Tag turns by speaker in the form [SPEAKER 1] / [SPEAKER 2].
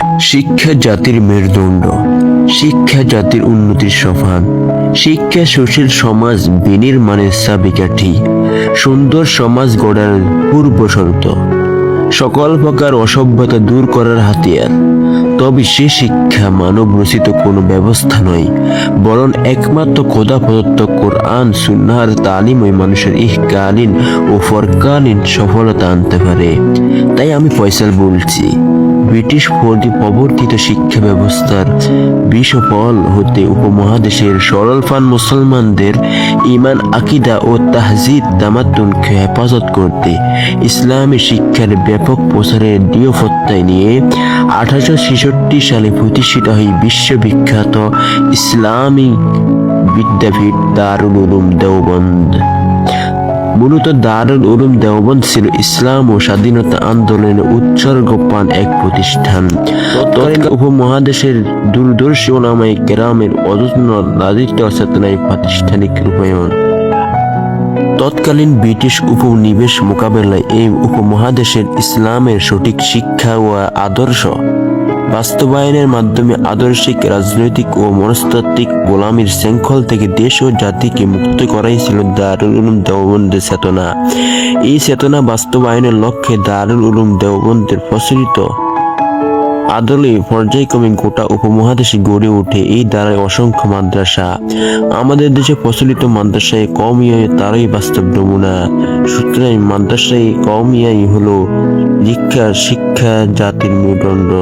[SPEAKER 1] শিক্ষা জাতির মেরুদণ্ড, শিক্ষা জাতির উন্নতির সোপান, শিক্ষা সুশীল সমাজ বিনির্মাণের চাবিকাঠি, সুন্দর সমাজ গড়ার পূর্ব শর্ত, সকল প্রকার অসভ্যতা দূর করার হাতিয়ার। তবে সে শিক্ষা মানব রচিত কোনো ব্যবস্থা নয়, বরং একমাত্র খোদা প্রদত্ত কোরআন সুন্নাহর তালিমই মানুষের ইহকালীন ও পরকালীন সফলতা আনতে পারে। তাই আমি ফয়সাল বলছি, ব্রিটিশ প্রবর্তিত শিক্ষা ব্যবস্থার বিষফল হতে উপমহাদেশের সরলফান মুসলমানদের ঈমান, আকিদা ও তাহজিদ তামাদ্দুনকে হেফাজত করতে ইসলামী শিক্ষার ব্যাপক প্রসারের দৃঢ় প্রত্যয় নিয়ে 1866 সালে প্রতিষ্ঠিত হয় বিশ্ববিখ্যাত ইসলামী বিদ্যাপীঠ দারুল উলুম দেওবন্দ। মূলত দারুল উলুম দেওবন্দ ছিল ইসলাম ও স্বাধীনতা আন্দোলনের উৎসর্গপান এক প্রতিষ্ঠান। তৎকালীন উপমহাদেশের দূরদর্শী ওলামায়ে কেরামের অযত্ন লালিত চেতনায় প্রাতিষ্ঠানিক রূপায়ণ। তৎকালীন ব্রিটিশ উপনিবেশ মোকাবেলায় এই উপমহাদেশের ইসলামের সঠিক শিক্ষা ও আদর্শ বাস্তবায়নের মাধ্যমে আদর্শিক, রাজনৈতিক ও মনস্তাত্ত্বিক গোলামির শৃঙ্খল থেকে দেশ ও জাতিকে মুক্ত করাই ছিল দারুল উলুম দেওবন্দের চেতনা। এই চেতনা বাস্তবায়নের লক্ষ্যে দারুল উলুম দেওবন্দের প্রচলিত আদলে পর্যায়ক্রমে গোটা উপমহাদেশে গড়ে ওঠে এই দ্বারায় অসংখ্য মাদ্রাসা। আমাদের দেশে প্রচলিত মাদ্রাসায় কওমিয়া তারই বাস্তব নমুনা। সুতরাং মাদ্রাসায় কওমিয়াই হলো শিক্ষা জাতির মেরুদণ্ড।